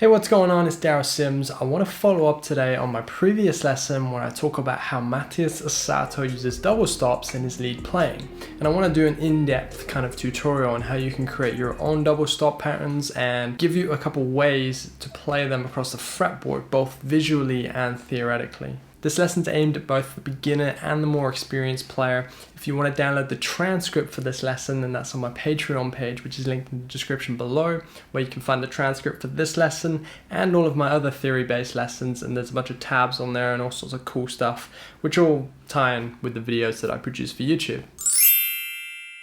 Hey, what's going on? It's Darryl Syms. I want to follow up today on my previous lesson where I talk about how Matthias Asato uses double stops in his lead playing. And I want to do an in-depth kind of tutorial on how you can create your own double stop patterns and give you a couple ways to play them across the fretboard, both visually and theoretically. This lesson's aimed at both the beginner and the more experienced player. If you want to download the transcript for this lesson, then that's on my Patreon page, which is linked in the description below, where you can find the transcript for this lesson and all of my other theory-based lessons. And there's a bunch of tabs on there and all sorts of cool stuff, which all tie in with the videos that I produce for YouTube.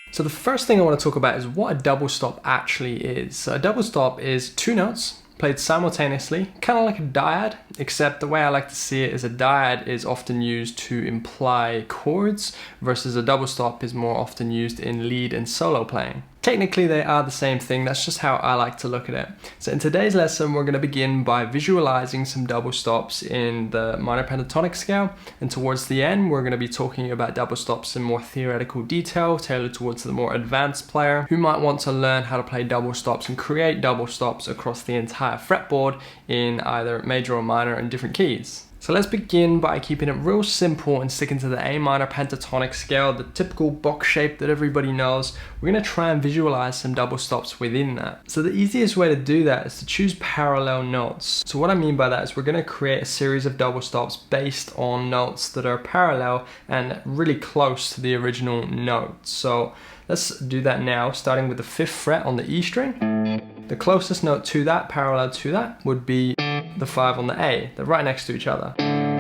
So the first thing I want to talk about is what a double stop actually is. So a double stop is two notes played simultaneously, kind of like a dyad, except the way I like to see it is a dyad is often used to imply chords, versus a double stop is more often used in lead and solo playing. Technically they are the same thing, that's just how I like to look at it. So in today's lesson we're going to begin by visualizing some double stops in the minor pentatonic scale, and towards the end we're going to be talking about double stops in more theoretical detail, tailored towards the more advanced player who might want to learn how to play double stops and create double stops across the entire fretboard in either major or minor and different keys. So let's begin by keeping it real simple and sticking to the A minor pentatonic scale, the typical box shape that everybody knows. We're going to try and visualize some double stops within that. So the easiest way to do that is to choose parallel notes. So what I mean by that is we're going to create a series of double stops based on notes that are parallel and really close to the original note. So let's do that now, starting with the 5th fret on the E string. The closest note to that, parallel to that, would be the 5 on the A. They're right next to each other.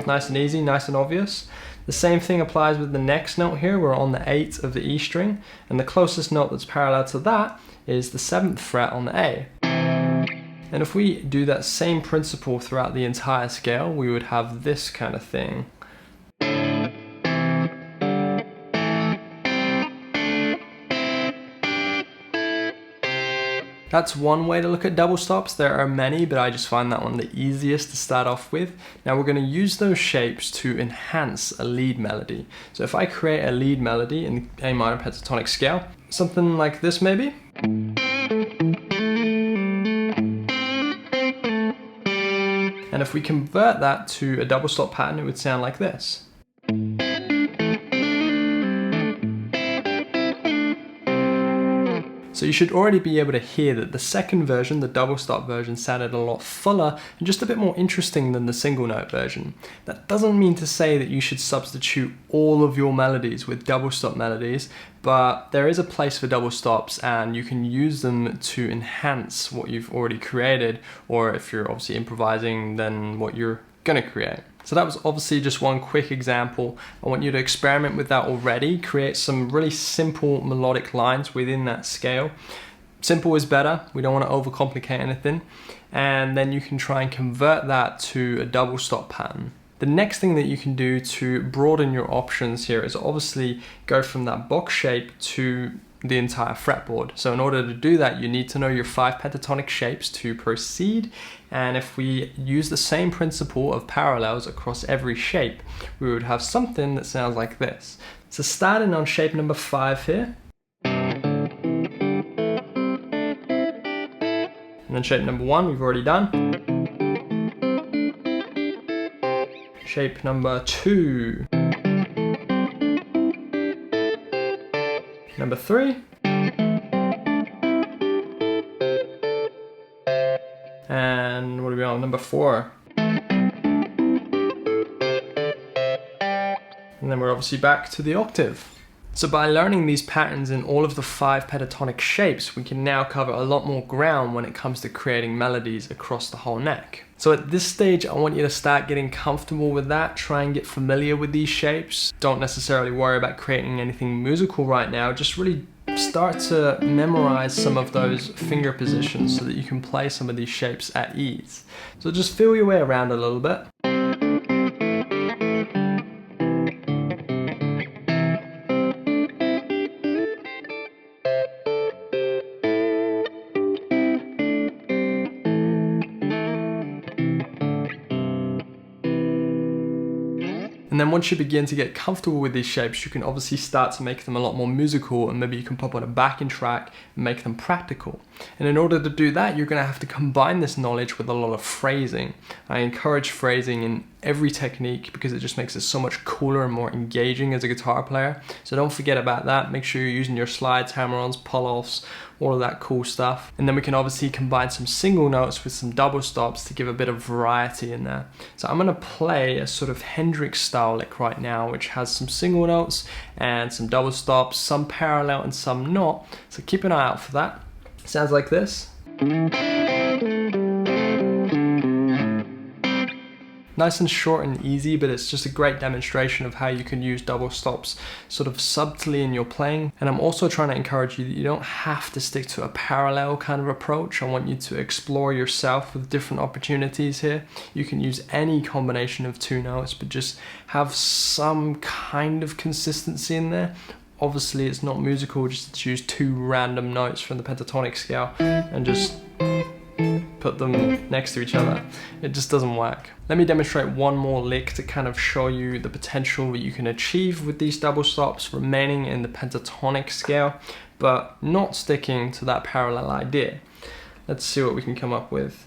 Nice and easy, nice and obvious. The same thing applies with the next note here. We're on the 8th of the E string, and the closest note that's parallel to that is the 7th fret on the A. And if we do that same principle throughout the entire scale, we would have this kind of thing. That's one way to look at double stops. There are many, but I just find that one the easiest to start off with. Now we're going to use those shapes to enhance a lead melody. So if I create a lead melody in the A minor pentatonic scale, something like this maybe. And if we convert that to a double stop pattern, it would sound like this. So you should already be able to hear that the second version, the double stop version, sounded a lot fuller and just a bit more interesting than the single note version. That doesn't mean to say that you should substitute all of your melodies with double stop melodies, but there is a place for double stops and you can use them to enhance what you've already created, or if you're obviously improvising, then what you're gonna create. So that was obviously just one quick example. I want you to experiment with that already. Create some really simple melodic lines within that scale. Simple is better. We don't want to overcomplicate anything. And then you can try and convert that to a double stop pattern. The next thing that you can do to broaden your options here is obviously go from that box shape to the entire fretboard. So in order to do that, you need to know your 5 pentatonic shapes to proceed. And if we use the same principle of parallels across every shape, we would have something that sounds like this. So starting on shape number 5 here, and then shape number 1 we've already done. Shape number 2. Number 3. And what are we on? Number 4. And then we're obviously back to the octave. So by learning these patterns in all of the 5 pentatonic shapes, we can now cover a lot more ground when it comes to creating melodies across the whole neck. So at this stage, I want you to start getting comfortable with that. Try and get familiar with these shapes. Don't necessarily worry about creating anything musical right now. Just really start to memorize some of those finger positions so that you can play some of these shapes at ease. So just feel your way around a little bit. And And then once you begin to get comfortable with these shapes, you can obviously start to make them a lot more musical, and maybe you can pop on a backing track and make them practical. And in order to do that, you're going to have to combine this knowledge with a lot of phrasing. I encourage phrasing in every technique because it just makes it so much cooler and more engaging as a guitar player. So don't forget about that. Make sure you're using your slides, hammer-ons, pull-offs, all of that cool stuff. And then we can obviously combine some single notes with some double stops to give a bit of variety in there. So I'm going to play a sort of Hendrix style lick right now, which has some single notes and some double stops, some parallel and some not. So keep an eye out for that. Sounds like this. Nice and short and easy, but it's just a great demonstration of how you can use double stops sort of subtly in your playing. And I'm also trying to encourage you that you don't have to stick to a parallel kind of approach. I want you to explore yourself with different opportunities here. You can use any combination of two notes, but just have some kind of consistency in there. Obviously, it's not musical just to choose two random notes from the pentatonic scale and just put them next to each other. It just doesn't work. Let me demonstrate one more lick to kind of show you the potential that you can achieve with these double stops, remaining in the pentatonic scale, but not sticking to that parallel idea. Let's see what we can come up with.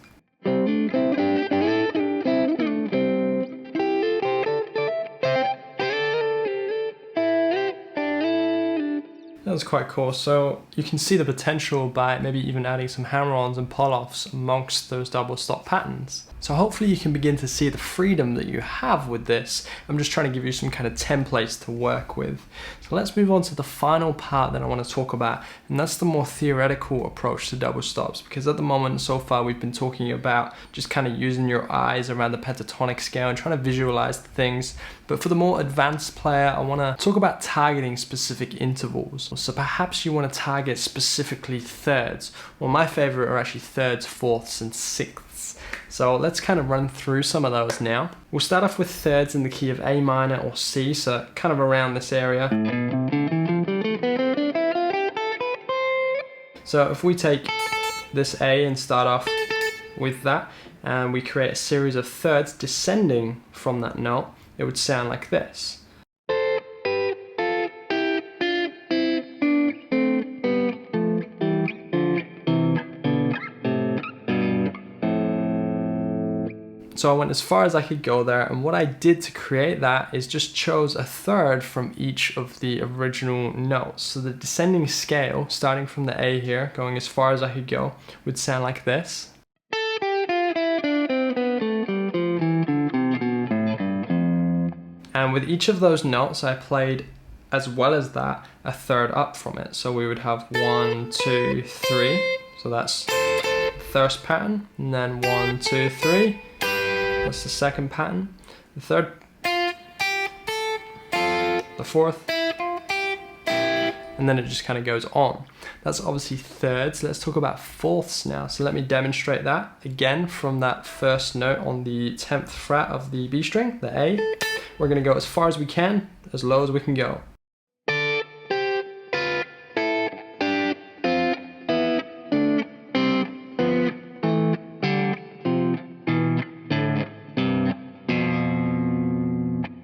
That was quite cool. So you can see the potential by maybe even adding some hammer-ons and pull-offs amongst those double stop patterns. So hopefully you can begin to see the freedom that you have with this. I'm just trying to give you some kind of templates to work with. So let's move on to the final part that I want to talk about, and that's the more theoretical approach to double stops, because at the moment so far we've been talking about just kind of using your eyes around the pentatonic scale and trying to visualize things. But for the more advanced player, I want to talk about targeting specific intervals. So perhaps you want to target specifically thirds. Well, my favorite are actually thirds, fourths, and sixths. So let's kind of run through some of those now. We'll start off with thirds in the key of A minor or C, so kind of around this area. So if we take this A and start off with that, and we create a series of thirds descending from that note, it would sound like this. So I went as far as I could go there, and what I did to create that is just chose a third from each of the original notes. So the descending scale, starting from the A here, going as far as I could go, would sound like this. And with each of those notes, I played, as well as that, a third up from it. So we would have 1, 2, 3. So that's the first pattern, and then 1, 2, 3. That's the second pattern, the third, the fourth, and then it just kind of goes on. That's obviously thirds. Let's talk about fourths now. So let me demonstrate that again from that first note on the 10th fret of the B string, the A. We're going to go as far as we can, as low as we can go.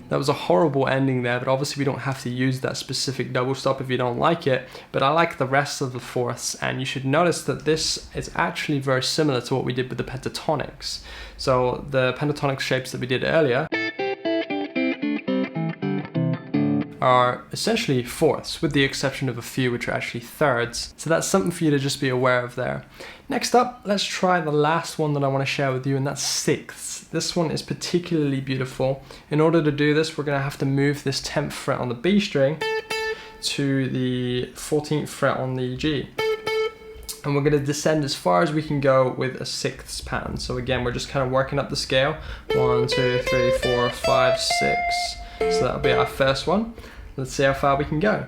That was a horrible ending there, but obviously we don't have to use that specific double stop if you don't like it, but I like the rest of the fourths, and you should notice that this is actually very similar to what we did with the pentatonics. So the pentatonic shapes that we did earlier are essentially fourths, with the exception of a few which are actually thirds. So that's something for you to just be aware of there. Next up, let's try the last one that I want to share with you, and that's sixths. This one is particularly beautiful. In order to do this, we're going to have to move this 10th fret on the B string to the 14th fret on the G. And we're going to descend as far as we can go with a sixths pattern. So again, we're just kind of working up the scale. 1, 2, 3, 4, 5, 6. So that'll be our first one. Let's see how far we can go.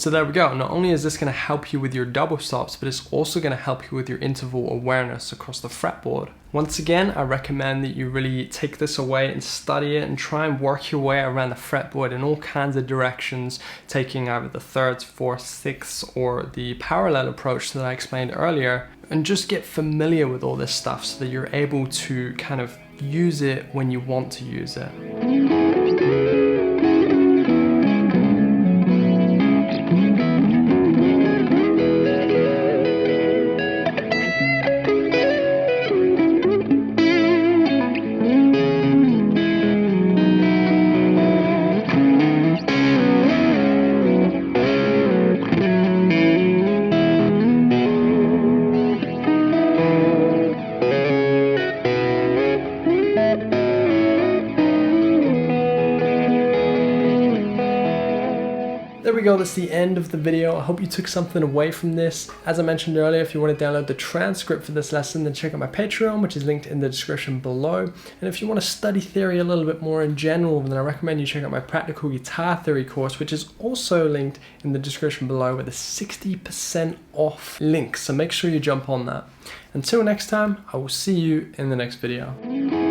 So there we go. Not only is this going to help you with your double stops, but it's also going to help you with your interval awareness across the fretboard. Once again, I recommend that you really take this away and study it and try and work your way around the fretboard in all kinds of directions, taking either the thirds, fourths, sixths, or the parallel approach that I explained earlier, and just get familiar with all this stuff so that you're able to kind of use it when you want to use it. There we go, that's the end of the video. I hope you took something away from this. As I mentioned earlier, if you want to download the transcript for this lesson, then check out my Patreon, which is linked in the description below. And if you want to study theory a little bit more in general, then I recommend you check out my practical guitar theory course, which is also linked in the description below with a 60% off link. So make sure you jump on that. Until next time, I will see you in the next video.